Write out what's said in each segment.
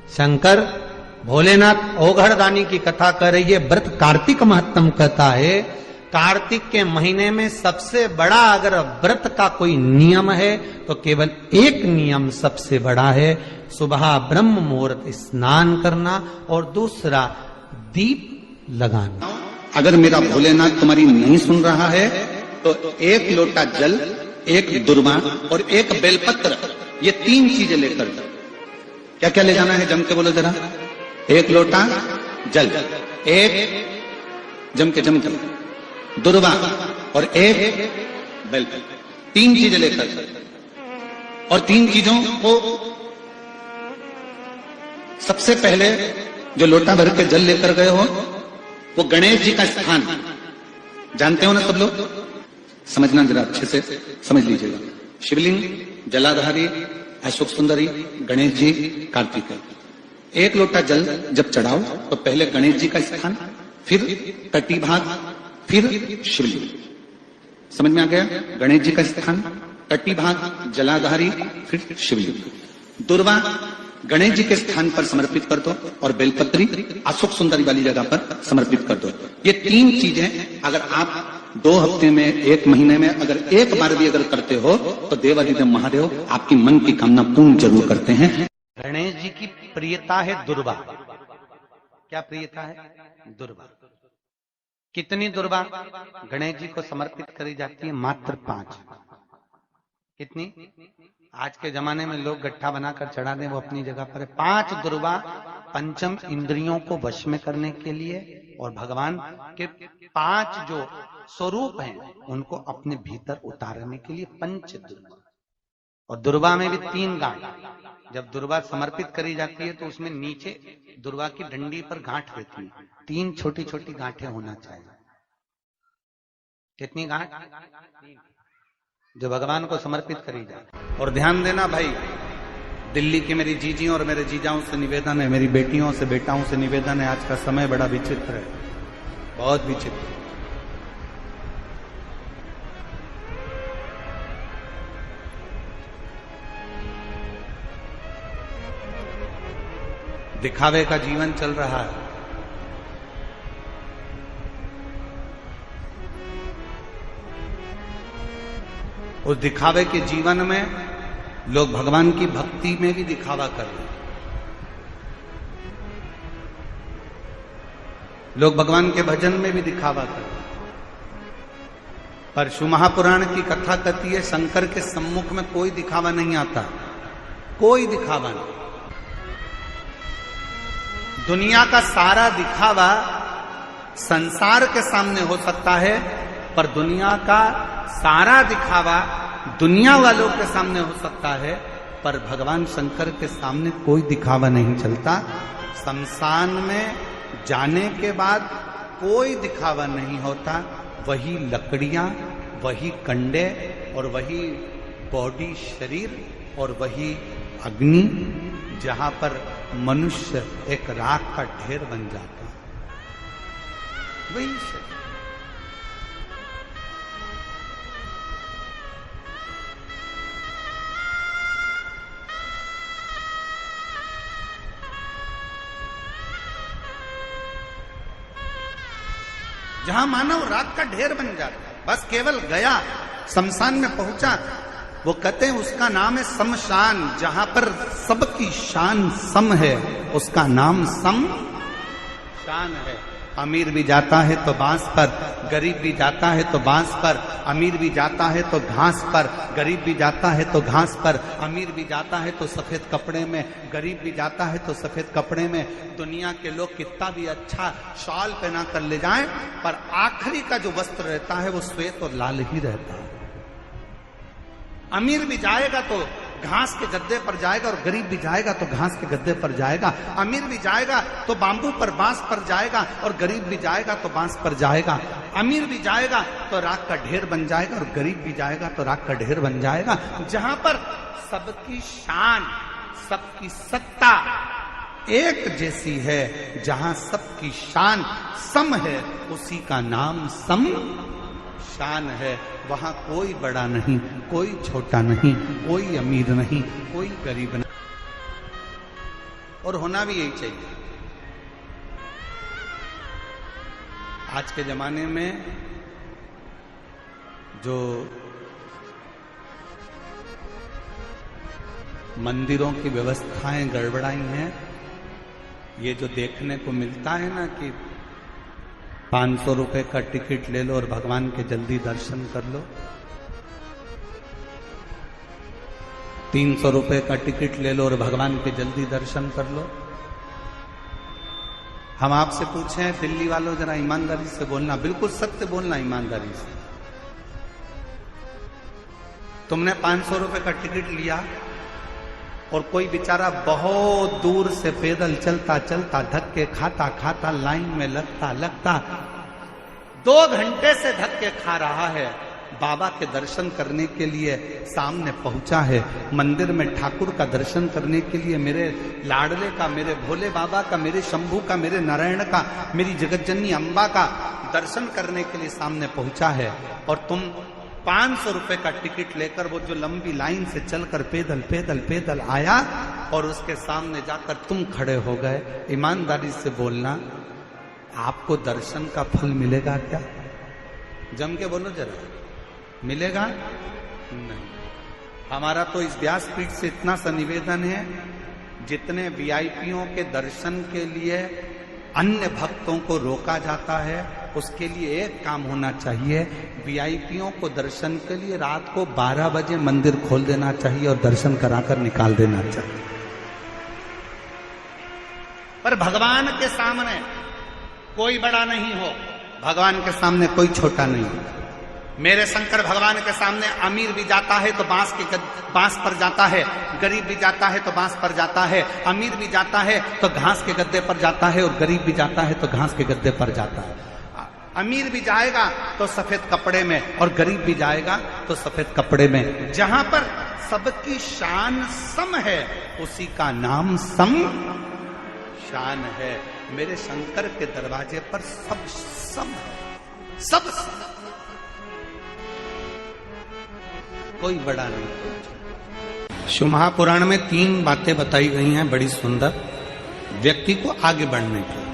शंकर भोलेनाथ ओघड़दानी की कथा कर रही है। व्रत कार्तिक महत्तम कहता है, कार्तिक के महीने में सबसे बड़ा अगर व्रत का कोई नियम है तो केवल एक नियम सबसे बड़ा है, सुबह ब्रह्म मुहूर्त स्नान करना और दूसरा दीप लगाना। अगर मेरा भोलेनाथ तुम्हारी नहीं सुन रहा है तो एक लोटा जल, एक दुर्वा और एक बेलपत्र, ये 3 चीजें लेकर, क्या क्या ले जाना है जम के बोलो जरा। एक लोटा जल, एक जम के दुर्वा और एक बेलपत्र, 3 चीजें लेकर, और 3 चीजों को सबसे पहले जो लोटा भर के जल लेकर गए हो वो गणेश जी का स्थान जानते हो ना सब लोग, समझना जरा अच्छे से समझ लीजिएगा। शिवलिंग, जलाधारी, अशोक सुंदरी, गणेश जी, कार्तिक। एक लोटा जल जब चढ़ाओ तो पहले गणेश जी का स्थान, फिर तटी भाग, फिर शिवलिंग। समझ में आ गया? गणेश जी का स्थान, तटी भाग, जलाधारी, फिर शिवलिंग। दुर्वा गणेश जी के स्थान पर समर्पित कर दो और बेलपत्री अशोक सुंदरी वाली जगह पर समर्पित कर दो। ये 3 चीजें अगर आप 2 हफ्ते में, 1 महीने में अगर एक बार भी अगर करते हो तो देवाधिदेव महादेव आपकी मन की कामना पूर्ण जरूर करते हैं। गणेश जी की प्रियता है दुर्वा। क्या प्रियता है? दुर्वा। कितनी दुर्वा गणेश जी को समर्पित करी जाती है? मात्र 5। कितनी? आज के जमाने में लोग गट्ठा बनाकर चढ़ा दें, वो अपनी जगह पर है। 5 दुर्वा पंचम इंद्रियों को वश में करने के लिए और भगवान के 5 जो स्वरूप हैं उनको अपने भीतर उतारने के लिए 5 दुर्वा। और दुर्वा में भी 3 गांठ। जब दुर्वा समर्पित करी जाती है तो उसमें नीचे दुर्वा की डंडी पर गांठ रहती है, 3 छोटी छोटी गांठें होना चाहिए। कितनी गांठ? जो भगवान को समर्पित करी जाए। और ध्यान देना भाई, दिल्ली की मेरी जीजी और मेरे जीजाओं से निवेदन है, मेरी बेटियों से, बेटाओं से निवेदन है, आज का समय बड़ा विचित्र है, बहुत विचित्र। दिखावे का जीवन चल रहा है। उस दिखावे के जीवन में लोग भगवान की भक्ति में भी दिखावा कर रहे हैं। लोग भगवान के भजन में भी दिखावा कर रहे हैं। पर शिव महापुराण की कथा कहती है, शंकर के सम्मुख में कोई दिखावा नहीं आता, कोई दिखावा नहीं। दुनिया का सारा दिखावा संसार के सामने हो सकता है, पर दुनिया का सारा दिखावा दुनिया वालों के सामने हो सकता है, पर भगवान शंकर के सामने कोई दिखावा नहीं चलता। शमशान में जाने के बाद कोई दिखावा नहीं होता। वही लकड़ियां, वही कंडे और वही बॉडी शरीर और वही अग्नि, जहां पर मनुष्य एक राख का ढेर बन जाता है, वही शरीर। जहां मानव राख का ढेर बन जाता है, बस केवल गया, शमशान में पहुंचा, वो कहते हैं उसका नाम है शमशान। जहां पर सबकी शान सम है, उसका नाम शमशान है। अमीर भी जाता है तो बांस पर, गरीब भी जाता है तो बांस पर। अमीर भी जाता है तो घास पर, गरीब भी जाता है तो घास पर। अमीर भी जाता है तो सफेद कपड़े में, गरीब भी जाता है तो सफेद कपड़े में। दुनिया के लोग कितना भी अच्छा शॉल पहना कर ले जाएं, पर आखिरी का जो वस्त्र रहता है वो श्वेत और लाल ही रहता है। अमीर भी जाएगा तो घास के गद्दे पर जाएगा और गरीब भी जाएगा तो घास के गद्दे पर जाएगा। अमीर भी जाएगा तो बांबू पर, बांस पर जाएगा और गरीब भी जाएगा तो बांस पर जाएगा। अमीर भी जाएगा तो राख का ढेर बन जाएगा और गरीब भी जाएगा तो राख का ढेर बन जाएगा। जहां पर सबकी शान, सबकी सत्ता एक जैसी है, जहां सबकी शान सम है, उसी का नाम शमशान है। वहां कोई बड़ा नहीं, कोई छोटा नहीं, कोई अमीर नहीं, कोई गरीब नहीं। और होना भी यही चाहिए। आज के जमाने में जो मंदिरों की व्यवस्थाएं गड़बड़ाई हैं, ये जो देखने को मिलता है ना कि 500 रुपए का टिकट ले लो और भगवान के जल्दी दर्शन कर लो, 300 रुपए का टिकट ले लो और भगवान के जल्दी दर्शन कर लो। हम आपसे पूछें, दिल्ली वालों जरा ईमानदारी से बोलना, बिल्कुल सत्य बोलना ईमानदारी से। तुमने 500 रुपए का टिकट लिया और कोई बेचारा बहुत दूर से पैदल चलता चलता, धक्के खाता खाता, लाइन में लगता लगता 2 घंटे से धक्के खा रहा है, बाबा के दर्शन करने के लिए सामने पहुंचा है, मंदिर में ठाकुर का दर्शन करने के लिए, मेरे लाडले का, मेरे भोले बाबा का, मेरे शंभू का, मेरे नारायण का, मेरी जगतजननी अम्बा का दर्शन करने के लिए सामने पहुंचा है, और तुम 500 रुपए का टिकट लेकर वो जो लंबी लाइन से चलकर पैदल पैदल पैदल आया और उसके सामने जाकर तुम खड़े हो गए। ईमानदारी से बोलना, आपको दर्शन का फल मिलेगा क्या? जम के बोलो जरा, मिलेगा नहीं। हमारा तो इस व्यासपीठ से इतना सा निवेदन है, जितने वीआईपीओं के दर्शन के लिए अन्य भक्तों को रोका जाता है, उसके लिए एक काम होना चाहिए, वीआईपीओं को दर्शन के लिए रात को 12 बजे मंदिर खोल देना चाहिए और दर्शन कराकर निकाल देना चाहिए। पर भगवान के सामने कोई बड़ा नहीं हो, भगवान के सामने कोई छोटा नहीं हो। मेरे शंकर भगवान के सामने अमीर भी जाता है तो बांस पर जाता है, गरीब भी जाता है तो बांस पर जाता है, अमीर भी जाता है तो घास के गद्दे पर जाता है, और गरीब भी जाता है तो घास के गद्दे पर जाता है। अमीर भी जाएगा तो सफेद कपड़े में, और गरीब भी जाएगा तो सफेद कपड़े में। जहां पर सबकी शान सम है, उसी का नाम सम शान है। मेरे शंकर के दरवाजे पर सब सम है, सब सम, कोई बड़ा नहीं। शिव महापुराण में 3 बातें बताई गई हैं बड़ी सुंदर, व्यक्ति को आगे बढ़ने के।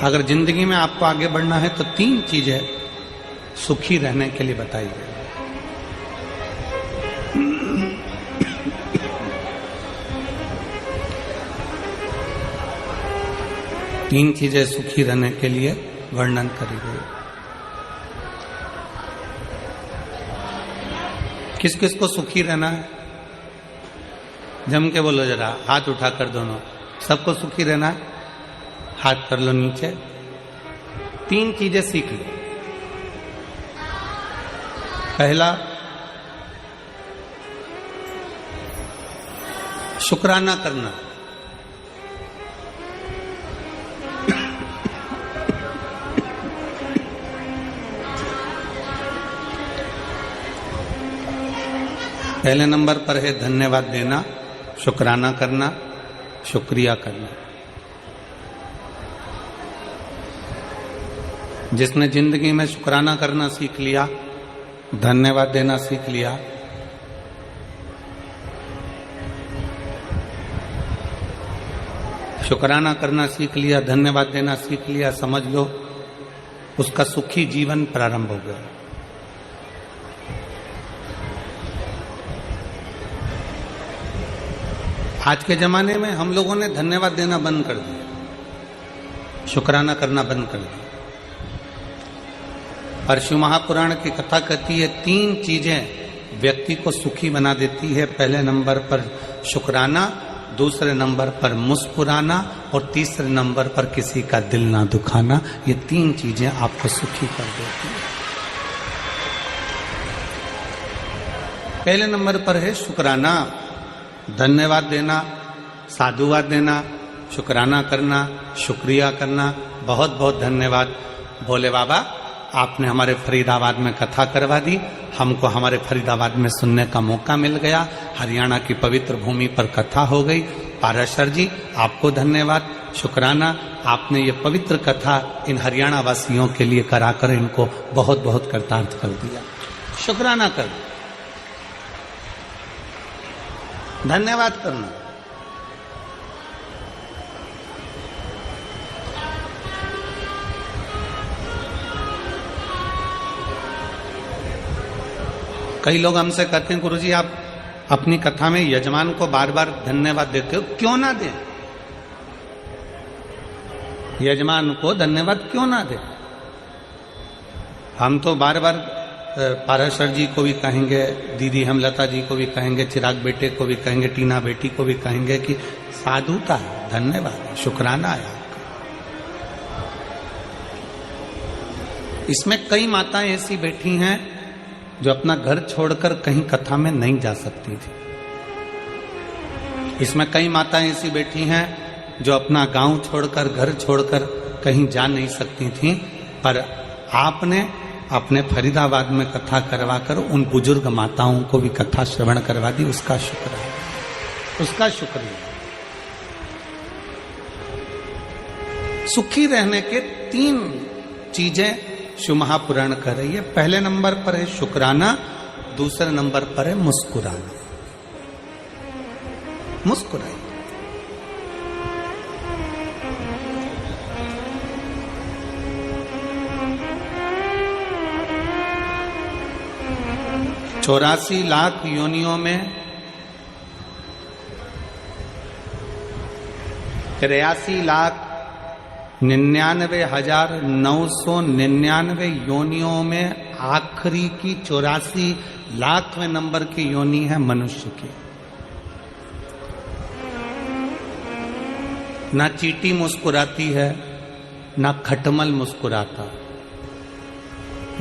अगर जिंदगी में आपको आगे बढ़ना है तो 3 चीजें सुखी रहने के लिए बताई गई। तीन चीजें सुखी रहने के लिए वर्णन करी गई। किस किस को सुखी रहना है? जम के बोलो जरा, हाथ उठाकर दोनों। सबको सुखी रहना है? हाथ कर लो नीचे। 3 चीजें सीख लो। पहला, शुक्राना करना। पहले नंबर पर है धन्यवाद देना, शुक्राना करना, शुक्रिया करना। जिसने जिंदगी में शुक्राना करना सीख लिया, धन्यवाद देना सीख लिया, शुक्राना करना सीख लिया, धन्यवाद देना सीख लिया, समझ लो उसका सुखी जीवन प्रारंभ हो गया। आज के जमाने में हम लोगों ने धन्यवाद देना बंद कर दिया, शुक्राना करना बंद कर दिया। और शिव महापुराण की कथा कहती है 3 चीजें व्यक्ति को सुखी बना देती है। पहले नंबर पर शुक्राना, दूसरे नंबर पर मुस्कुराना, और तीसरे नंबर पर किसी का दिल ना दुखाना। ये 3 चीजें आपको सुखी कर देती है। पहले नंबर पर है शुक्राना, धन्यवाद देना, साधुवाद देना, शुक्राना करना, शुक्रिया करना। बहुत बहुत धन्यवाद भोले बाबा, आपने हमारे फरीदाबाद में कथा करवा दी, हमको हमारे फरीदाबाद में सुनने का मौका मिल गया। हरियाणा की पवित्र भूमि पर कथा हो गई। पाराशर जी, आपको धन्यवाद, शुक्राना, आपने ये पवित्र कथा इन हरियाणा वासियों के लिए कराकर इनको बहुत बहुत कृतार्थ कर दिया। शुक्राना कर। धन्यवाद करना। कई लोग हमसे कहते हैं गुरुजी आप अपनी कथा में यजमान को बार बार धन्यवाद देते हो, क्यों ना दें? यजमान को धन्यवाद क्यों ना दें? हम तो बार बार पाराशर जी को भी कहेंगे, दीदी हेमलता जी को भी कहेंगे, चिराग बेटे को भी कहेंगे, टीना बेटी को भी कहेंगे कि साधुता है, धन्यवाद है, शुक्राना है आपका। इसमें कई माताएं ऐसी बैठी हैं जो अपना घर छोड़कर कहीं कथा में नहीं जा सकती थी। इसमें कई माताएं ऐसी बैठी हैं जो अपना गांव छोड़कर, घर छोड़कर कहीं जा नहीं सकती थी, पर आपने अपने फरीदाबाद में कथा करवाकर उन बुजुर्ग माताओं को भी कथा श्रवण करवा दी, उसका शुक्र है, उसका शुक्रिया। सुखी रहने के 3 चीजें शिव महापुराण कर रही है। पहले नंबर पर है शुक्राना, दूसरे नंबर पर है मुस्कुराना। मुस्कुराइए। चौरासी लाख योनियों में 83,99,999 योनियों में आखिरी की 84 लाखवें नंबर की योनि है मनुष्य की। ना चींटी मुस्कुराती है, ना खटमल मुस्कुराता,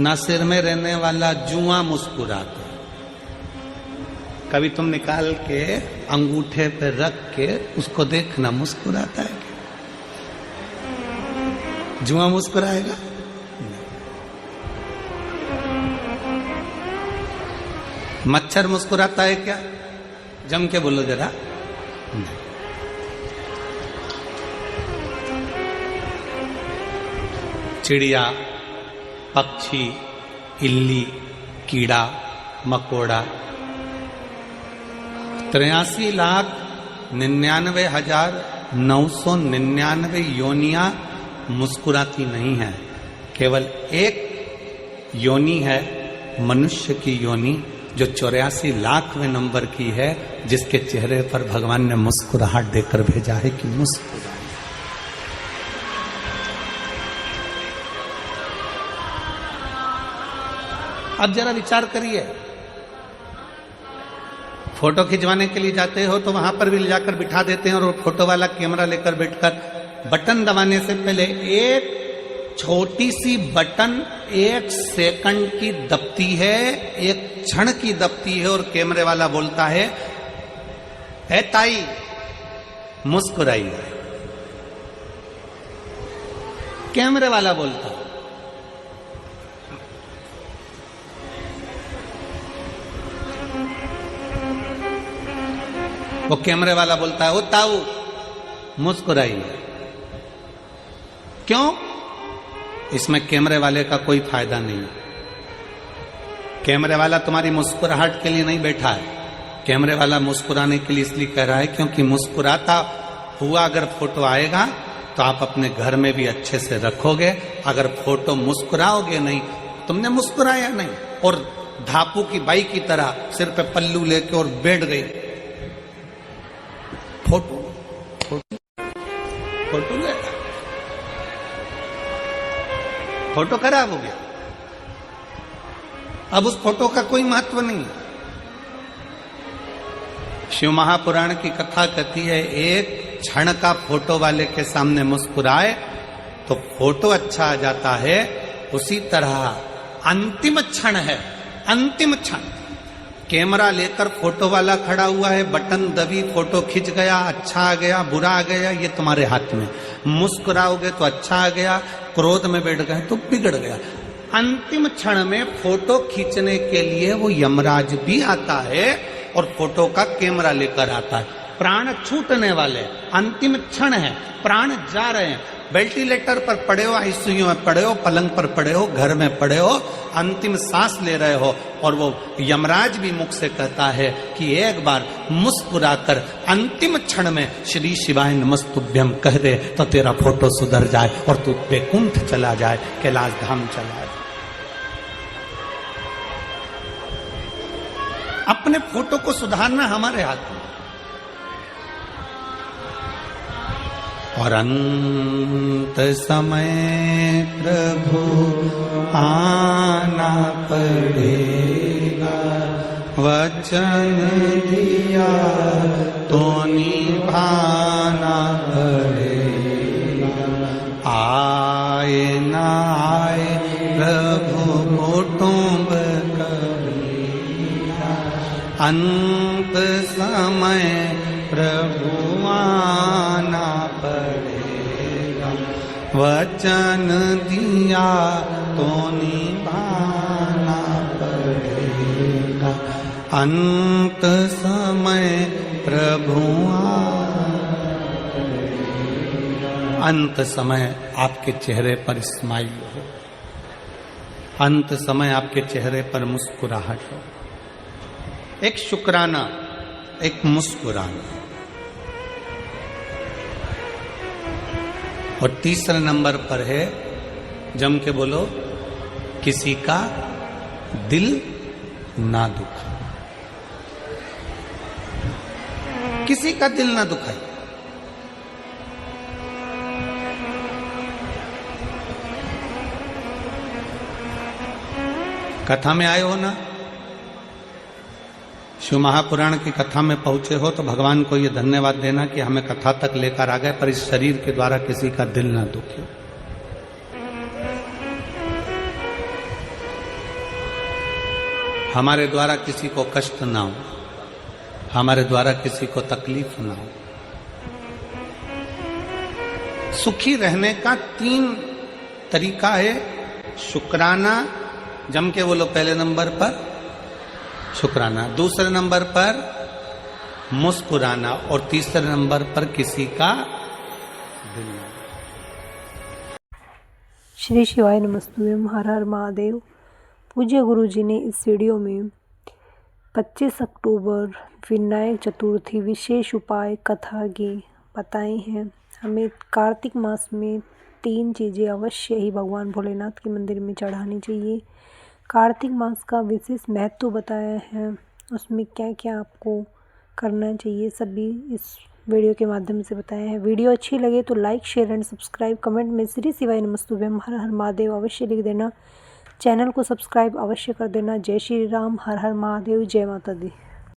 ना सिर में रहने वाला जुआ मुस्कुराता। कभी तुम निकाल के अंगूठे पे रख के उसको देखना, मुस्कुराता है क्या? जुआ मुस्कुराएगा? मच्छर मुस्कुराता है क्या? जम के बोलो जरा। चिड़िया, पक्षी, इल्ली, कीड़ा, मकोड़ा, 83,99,999 योनियां मुस्कुराती नहीं है। केवल एक योनि है मनुष्य की योनि, जो 84 लाखवें नंबर की है, जिसके चेहरे पर भगवान ने मुस्कुराहट देकर भेजा है कि मुस्कुरा। अब जरा विचार करिए, फोटो खिंचवाने के लिए जाते हो तो वहां पर भी ले जाकर बिठा देते हैं और वो फोटो वाला कैमरा लेकर बैठकर बटन दबाने से पहले एक छोटी सी बटन 1 सेकंड की दबती है, 1 क्षण की दबती है, और कैमरे वाला बोलता है, "ए ताई मुस्कुराइए।" कैमरे वाला बोलता है। वो कैमरे वाला बोलता है, "ओ ताऊ मुस्कुराइए।" क्यों? इसमें कैमरे वाले का कोई फायदा नहीं। कैमरे वाला तुम्हारी मुस्कुराहट के लिए नहीं बैठा है। कैमरे वाला मुस्कुराने के लिए इसलिए कह रहा है क्योंकि मुस्कुराता हुआ अगर फोटो आएगा तो आप अपने घर में भी अच्छे से रखोगे। अगर फोटो मुस्कुराओगे नहीं, तुमने मुस्कुराया नहीं और धापू की बाई की तरह सिर पे पल्लू लेके और बैठ गई, फोटो फोटो फोटो लेगा, फोटो खराब हो गया। अब उस फोटो का कोई महत्व नहीं है। शिव महापुराण की कथा कहती है, एक क्षण का फोटो वाले के सामने मुस्कुराए तो फोटो अच्छा आ जाता है। उसी तरह अंतिम क्षण है, अंतिम क्षण। कैमरा लेकर फोटो वाला खड़ा हुआ है, बटन दबी, फोटो खिंच गया, अच्छा आ गया, बुरा आ गया, ये तुम्हारे हाथ में। मुस्कुराओगे तो अच्छा आ गया, क्रोध में बैठ गए तो बिगड़ गया। अंतिम क्षण में फोटो खींचने के लिए वो यमराज भी आता है और फोटो का कैमरा लेकर आता है। प्राण छूटने वाले, अंतिम क्षण है, प्राण जा रहे हैं, वेंटिलेटर पर पड़े हो, आईसीयू में पड़े हो, पलंग पर पड़े हो, घर में पड़े हो, अंतिम सांस ले रहे हो, और वो यमराज भी मुख से कहता है कि एक बार मुस्कुराकर अंतिम क्षण में श्री शिवाय नमस्तुभ्यम कह दे तो तेरा फोटो सुधर जाए और तू वैकुंठ चला जाए, कैलाश धाम चला जाए। अपने फोटो को सुधारना हमारे हाथ में। और अंत समय प्रभु आना पड़ेगा, वचन दिया तो निभाना पड़ेगा। आए ना आए प्रभु कुटुंब कबीरा, अंत समय प्रभु आना पड़ेगा, वचन दिया तो निभाना पड़ेगा। अंत समय प्रभु अंत समय आपके चेहरे पर स्माइल हो, अंत समय आपके चेहरे पर मुस्कुराहट हो, एक शुक्राना, एक मुस्कुराना। और तीसरे नंबर पर है, जम के बोलो, किसी का दिल ना दुखाए, किसी का दिल ना दुखाए। कथा में आए हो ना, शिव महापुराण की कथा में पहुंचे हो तो भगवान को यह धन्यवाद देना कि हमें कथा तक लेकर आ गए, पर इस शरीर के द्वारा किसी का दिल ना दुखे। हमारे द्वारा किसी को कष्ट ना हो, हमारे द्वारा किसी को तकलीफ ना हो। सुखी रहने का 3 तरीका है। शुक्राना, जम के बोलो पहले नंबर पर शुक्राना, दूसरे नंबर पर मुस्कुराना, और तीसरे नंबर पर किसी का दिल। श्री शिवाय नमस्तुभ्यम, हर हर महादेव। पूज्य गुरु जी ने इस वीडियो में 25 अक्टूबर विनायक चतुर्थी विशेष उपाय कथा की बताए हैं। हमें कार्तिक मास में 3 चीज़ें अवश्य ही भगवान भोलेनाथ के मंदिर में चढ़ानी चाहिए। कार्तिक मास का विशेष महत्व बताया है, उसमें क्या क्या आपको करना चाहिए सभी इस वीडियो के माध्यम से बताया है। वीडियो अच्छी लगे तो like, share and subscribe, comment में श्री शिवाय नमस्तुभ्यम हर हर महादेव अवश्य लिख देना। चैनल को सब्सक्राइब अवश्य कर देना। जय श्री राम, हर हर महादेव, जय माता दी।